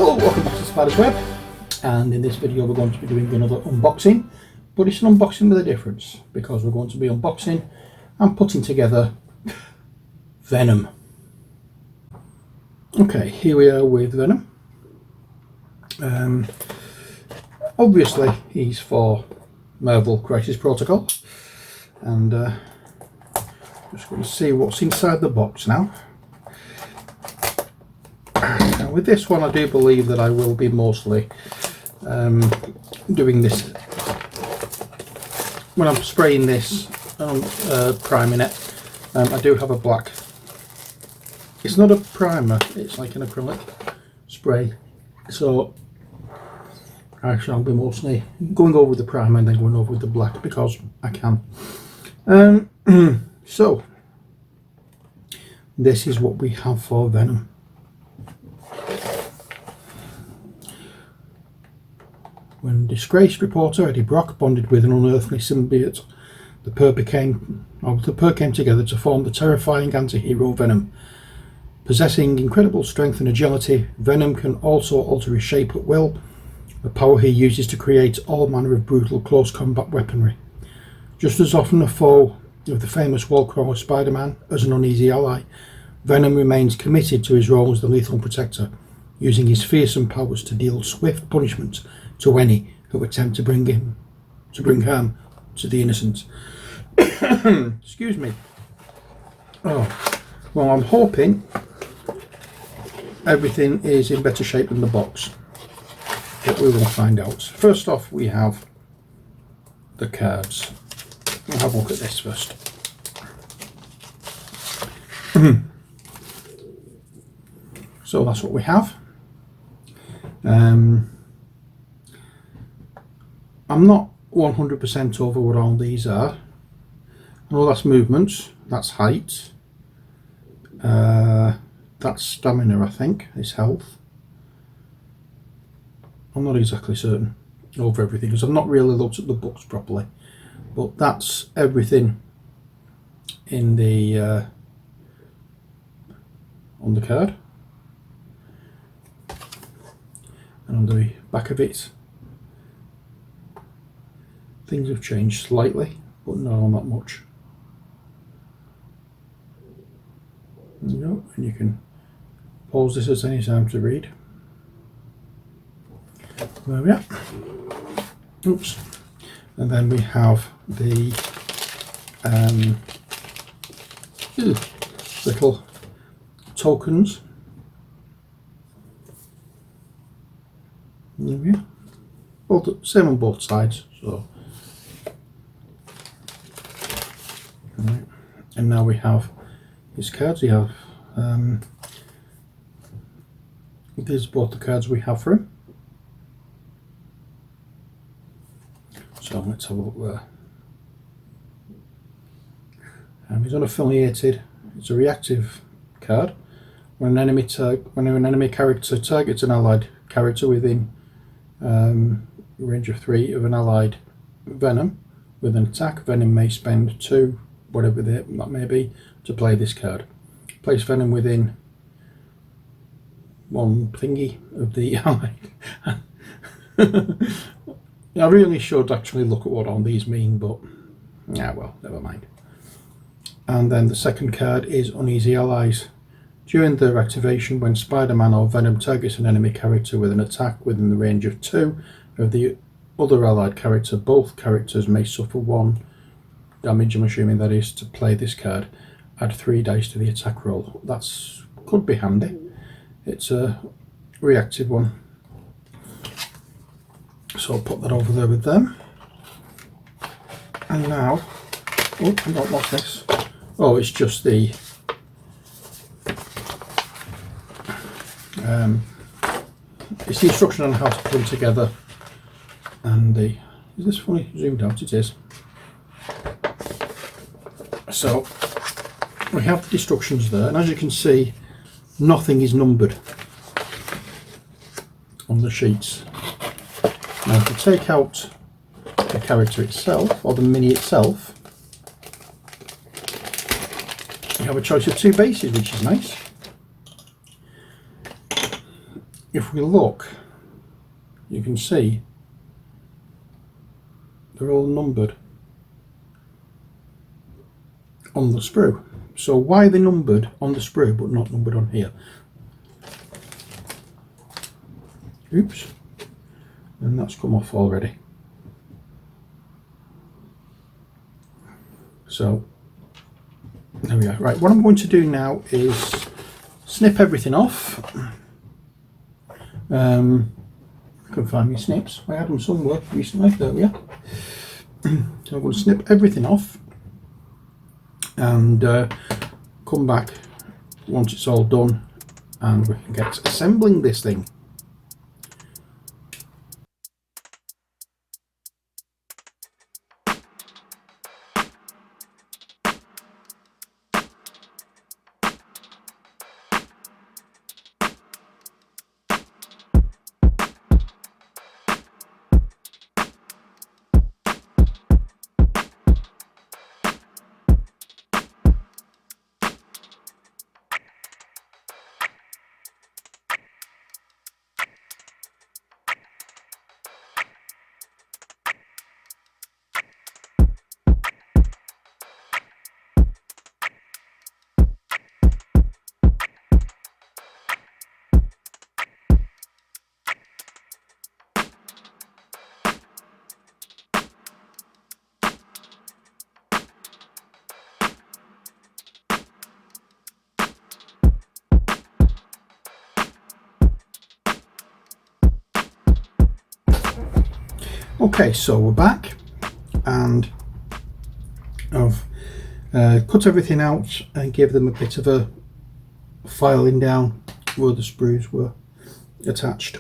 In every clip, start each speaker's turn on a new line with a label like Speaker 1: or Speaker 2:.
Speaker 1: Hello, welcome back to Spider's Web, and in this video we're going to be doing another unboxing, but it's an unboxing with a difference because we're going to be unboxing and putting together Venom. Okay, here we are with Venom. Obviously he's for Marvel Crisis Protocol, and just going to see what's inside the box now. Now with this one I do believe that I will be mostly doing this when I'm spraying this, priming it. I do have a black, it's not a primer, it's like an acrylic spray, so I shall be mostly going over with the primer and then going over with the black because I can. So this is what we have for Venom. When disgraced reporter Eddie Brock bonded with an unearthly symbiote, the pair came together to form the terrifying anti-hero Venom. Possessing incredible strength and agility, Venom can also alter his shape at will, a power he uses to create all manner of brutal close combat weaponry. Just as often a foe of the famous wall-crawler Spider-Man as an uneasy ally, Venom remains committed to his role as the lethal protector, using his fearsome powers to deal swift punishment to any who attempt to bring harm to the innocent. Excuse me. Oh, well, I'm hoping everything is in better shape than the box, but we will find out. First off, we have the cards. We'll have a look at this first. So that's what we have. I'm not 100% over what all these are. I know that's movements, that's height, that's stamina, I think, is health. I'm not exactly certain over everything because I've not really looked at the books properly, but that's everything in the on the card. And on the back of it, things have changed slightly, but not much. There you go, and you can pause this at any time to read. There we are. Oops. And then we have the little tokens. There we are. Both same on both sides. So. Right. And now we have his cards. We have these are both the cards we have for him. So let's have a look there. He's unaffiliated. It's a reactive card. When an enemy character targets an allied character within range of 3 of an allied Venom with an attack, Venom may spend 2, whatever that may be, to play this card. Place Venom within 1 thingy of the allied. I really should actually look at what all these mean, but yeah, well, never mind. And then the second card is Uneasy Allies. During their activation, when Spider-Man or Venom targets an enemy character with an attack within the range of 2 of the other allied character, both characters may suffer 1 damage, I'm assuming that is, to play this card. Add 3 dice to the attack roll. That's could be handy. It's a reactive one. So I'll put that over there with them. And now, oh, I don't lost this. Oh, it's just the it's the instruction on how to put them together, and the, is this fully zoomed out? It is. So we have the instructions there, and as you can see, nothing is numbered on the sheets. Now if you take out the character itself, or the mini itself, you have a choice of 2 bases, which is nice. if we look, you can see they're all numbered on the sprue. So why are they numbered on the sprue but not numbered on here? Oops, and that's come off already. So there we are. Right, what I'm going to do now is snip everything off. I can find my snips. I had them somewhere recently. There we are. So I'm going to snip everything off and come back once it's all done and we can get assembling this thing. Okay, so we're back and I've cut everything out and gave them a bit of a filing down where the sprues were attached,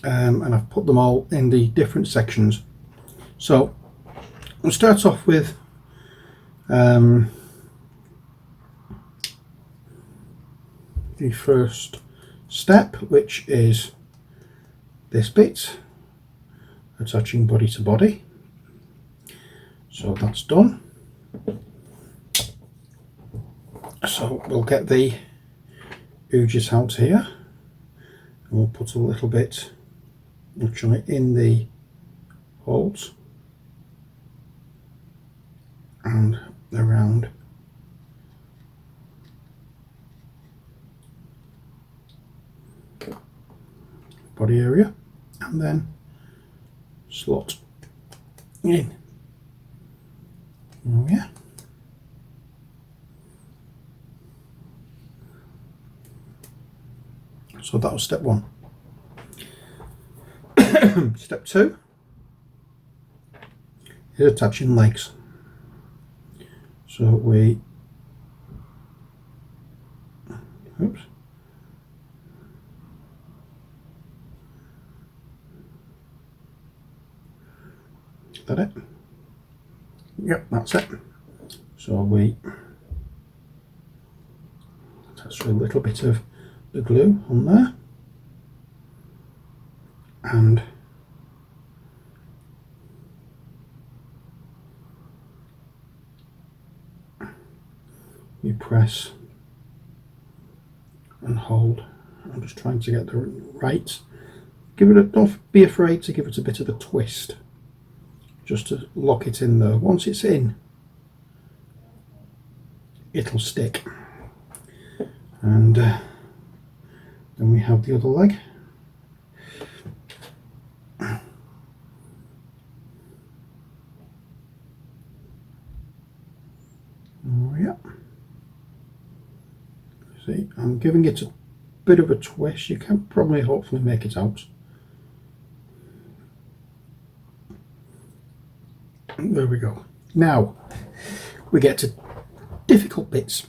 Speaker 1: and I've put them all in the different sections. So we'll start off with the first step, which is this bit, attaching body to body. So that's done. So we'll get the ooges out here and we'll put a little bit actually in the holes and around body area, and then slot in. Oh yeah. So that was step one. Step two is attaching legs. So we, oops, is that it? Yep, that's it. So we attach a little bit of the glue on there, and we press and hold. I'm just trying to get the right, give it a, don't be afraid to give it a bit of a twist just to lock it in there. Once it's in, it'll stick. And then we have the other leg. Oh yeah. See, I'm giving it a bit of a twist. You can probably hopefully make it out. There we go. Now we get to difficult bits.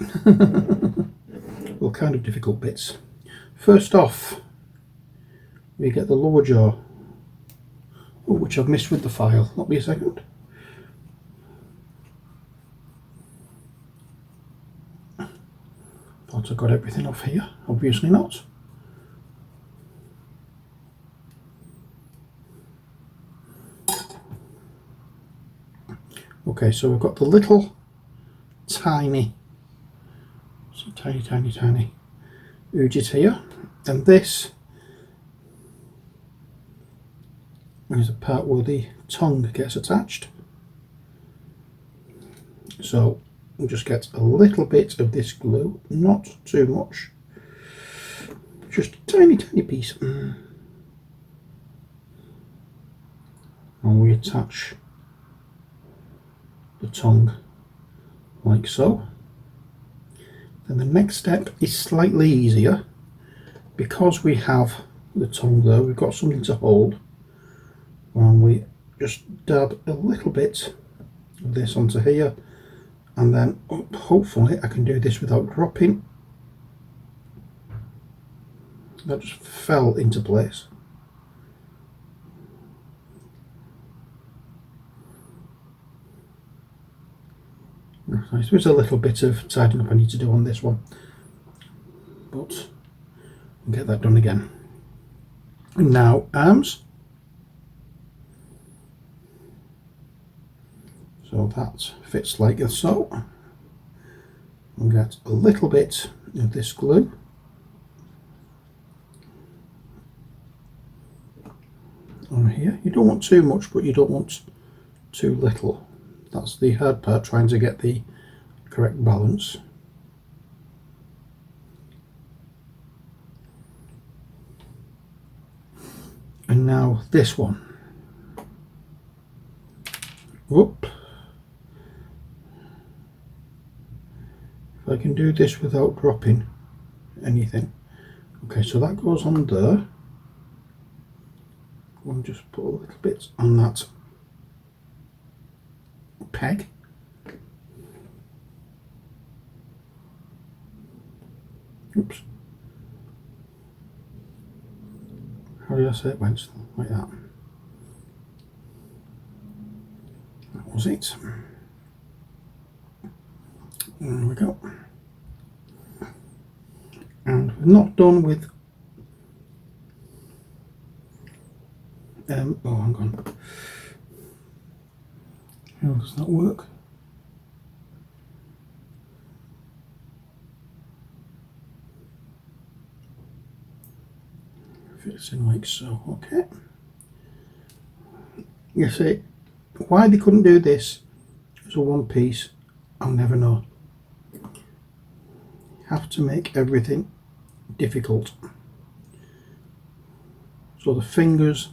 Speaker 1: Well, kind of difficult bits. First off, we get the lower jaw, which I've missed with the file. Not be a second. Thought I got everything off here. Obviously not. Okay, so we've got the little tiny, so tiny ooges here, and this is the part where the tongue gets attached. So we'll just get a little bit of this glue, not too much, just a tiny piece, and we attach the tongue like so. Then the next step is slightly easier. Because we have the tongue there, we've got something to hold, and we just dab a little bit of this onto here, and then hopefully I can do this without dropping. That just fell into place. There's a little bit of tidying up I need to do on this one, but we'll get that done again. And now arms. So that fits like so. We'll get a little bit of this glue. On here. You don't want too much, but you don't want too little. That's the hard part, trying to get the correct balance. And now this one. Whoop. If I can do this without dropping anything. Okay, so that goes on there. We'll just put a little bit on that peg. Oops. How did I say it went? Like that. That was it. There we go. And we're not done with oh, hang on. How does that work? Fits in like so. Okay. You see, why they couldn't do this as a one piece, I'll never know. Have to make everything difficult. So the fingers,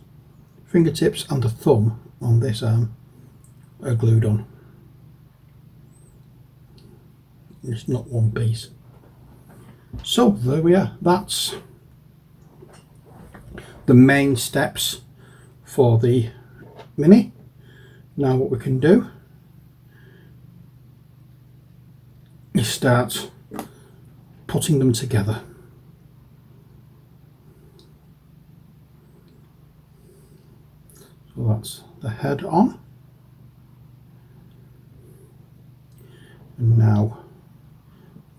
Speaker 1: fingertips and the thumb on this arm are glued on. It's not one piece. So there we are. That's the main steps for the Mini. Now what we can do is start putting them together. So that's the head on, and now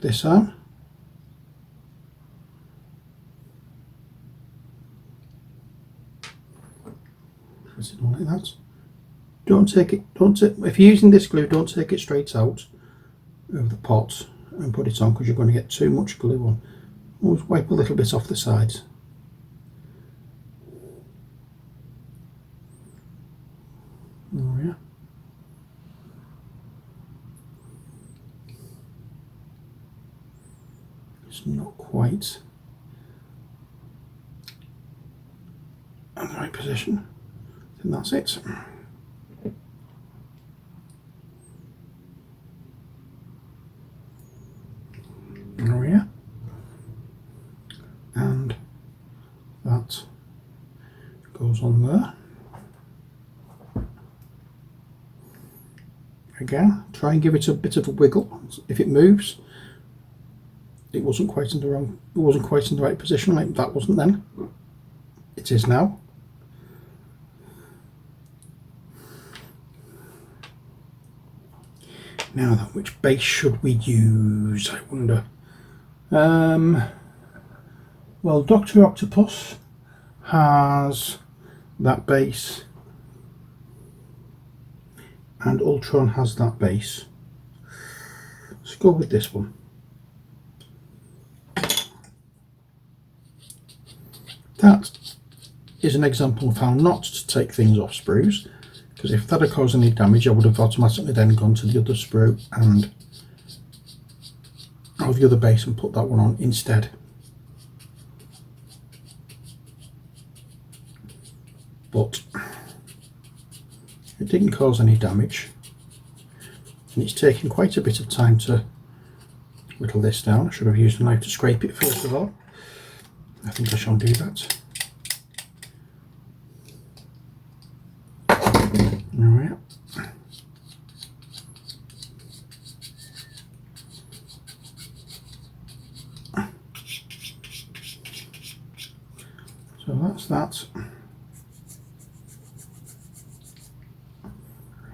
Speaker 1: this arm. Press it on like that. If you're using this glue, don't take it straight out of the pot and put it on, because you're going to get too much glue on. Always wipe a little bit off the sides. Oh yeah. It's not quite in the right position. I think that's it. Oh yeah. And that goes on there. Again, try and give it a bit of a wiggle. If it moves, it wasn't quite in the right position. Like that wasn't then. It is now. Now then, which base should we use, I wonder? Well, Dr. Octopus has that base, and Ultron has that base. Let's go with this one. That is an example of how not to take things off sprues, because if that had caused any damage I would have automatically then gone to the other sprue and of the other base and put that one on instead. But it didn't cause any damage, and it's taken quite a bit of time to whittle this down. I should have used a knife to scrape it first of all. I think I shall do that. There we are. So that's that.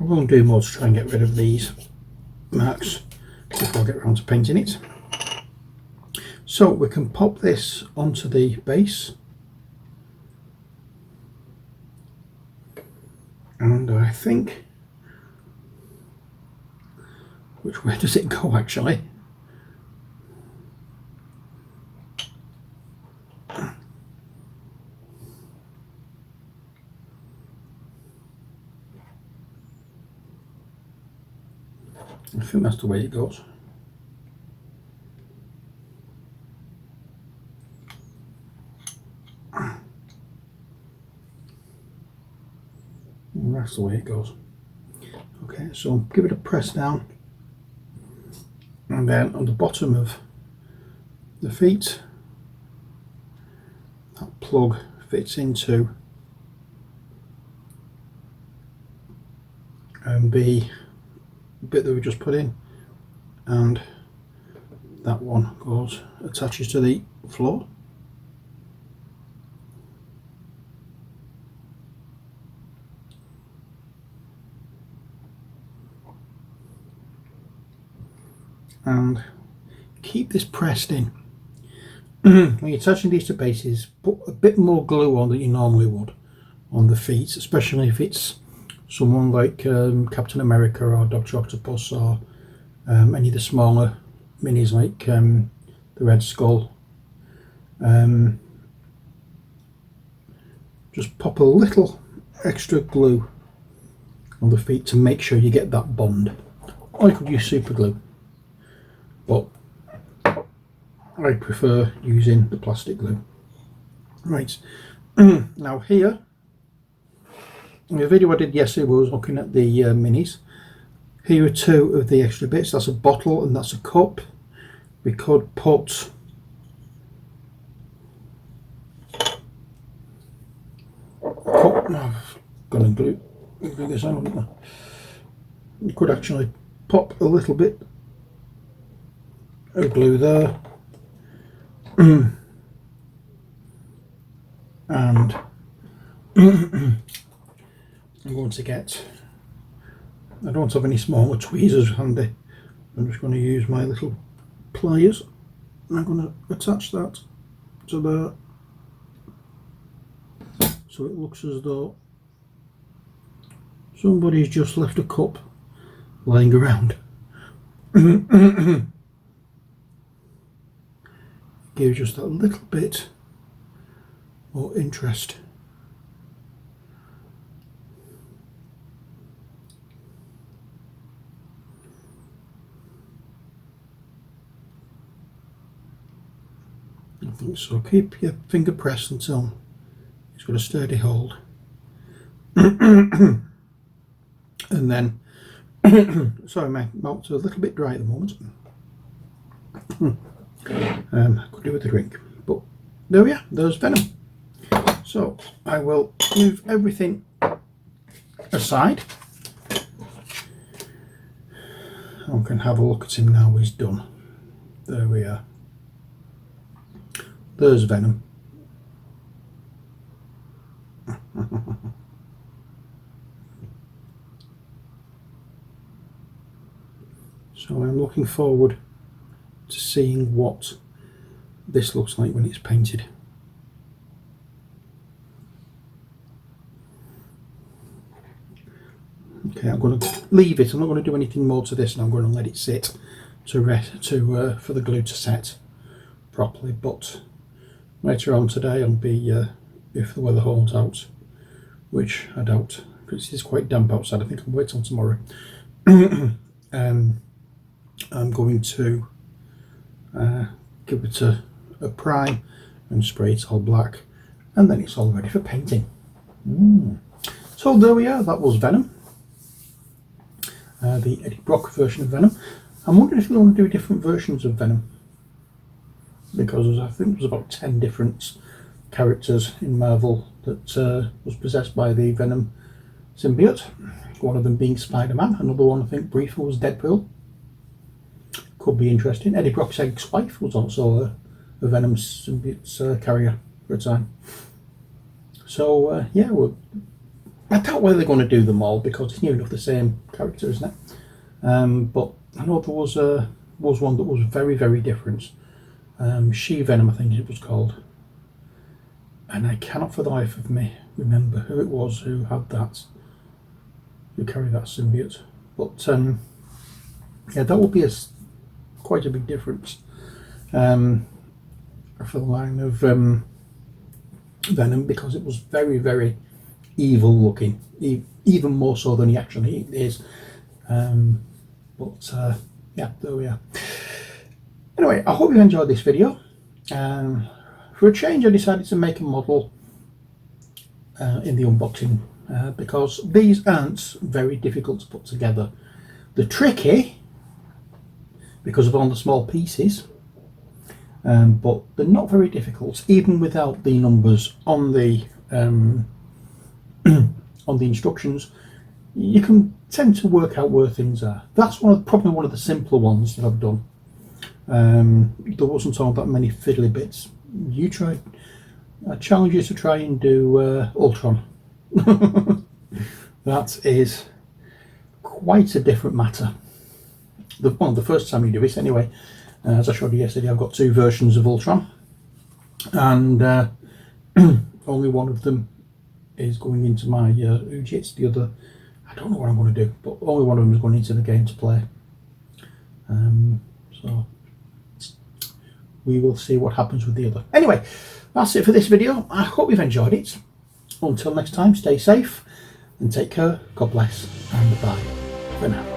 Speaker 1: I won't do more to try and get rid of these marks before I get around to painting it. So we can pop this onto the base, and I think, which way does it go actually? I think that's the way it goes. And that's the way it goes. Okay, so give it a press down, and then on the bottom of the feet, that plug fits into the bit that we just put in, and that one attaches to the floor. And keep this pressed in. When you're touching these to bases, put a bit more glue on than you normally would on the feet, especially if it's someone like Captain America or Dr. Octopus, or any of the smaller minis like the Red Skull. Just pop a little extra glue on the feet to make sure you get that bond. Or you could use super glue, but I prefer using the plastic glue. Right, now here, in the video I did yesterday I was looking at the minis. Here are two of the extra bits. That's a bottle and that's a cup. We could put gonna glue this on. You could actually pop a little bit of glue there, and I'm going to get, I don't have any smaller tweezers handy. I'm just going to use my little pliers, and I'm going to attach that to there, so it looks as though somebody's just left a cup lying around. Gives just that little bit more interest. I think so. Keep your finger pressed until it's got a sturdy hold. And then, sorry, my mouth's a little bit dry at the moment. I could do with a drink, but there we are, there's Venom. So I will move everything aside and we can have a look at him now he's done. There we are. There's Venom. So I'm looking forward to seeing what this looks like when it's painted. Okay, I'm going to leave it. I'm not going to do anything more to this, and I'm going to let it sit to rest, for the glue to set properly. But later on today, I'll be if the weather holds out, which I doubt, because it is quite damp outside. I think I'll wait till tomorrow. I'm going to give it a prime and spray it all black, and then it's all ready for painting. So there we are, that was Venom, the Eddie Brock version of Venom. I'm wondering if they want to do different versions of Venom, because I think there's about 10 different characters in Marvel that was possessed by the Venom symbiote. One of them being Spider-Man, another one I think briefly was Deadpool. Could be interesting. Eddie Brock's ex-wife was also a Venom symbiote carrier for a time. So yeah, I doubt whether they're going to do them all, because it's near enough the same character, isn't it? But I know there was one that was very, very different. She-Venom, I think it was called. And I cannot for the life of me remember who it was who had that, who carried that symbiote. But yeah, that would be quite a big difference for the line of Venom, because it was very, very evil looking, even more so than he actually is. But yeah, there we are. Anyway, I hope you enjoyed this video. For a change, I decided to make a model in the unboxing because these aren't very difficult to put together. They're tricky because of all the small pieces, but they're not very difficult, even without the numbers on the on the instructions. You can tend to work out where things are. That's probably one of the simpler ones that I've done. There wasn't all that many fiddly bits. I challenge you to try and do Ultron. That is quite a different matter. The first time you do it anyway. As I showed you yesterday, I've got two versions of Ultron, and only one of them is going into my Ujits. The other, I don't know what I'm going to do, but only one of them is going into the game to play. So we will see what happens with the other. Anyway, that's it for this video. I hope you've enjoyed it. Until next time, stay safe and take care. God bless, and bye for now.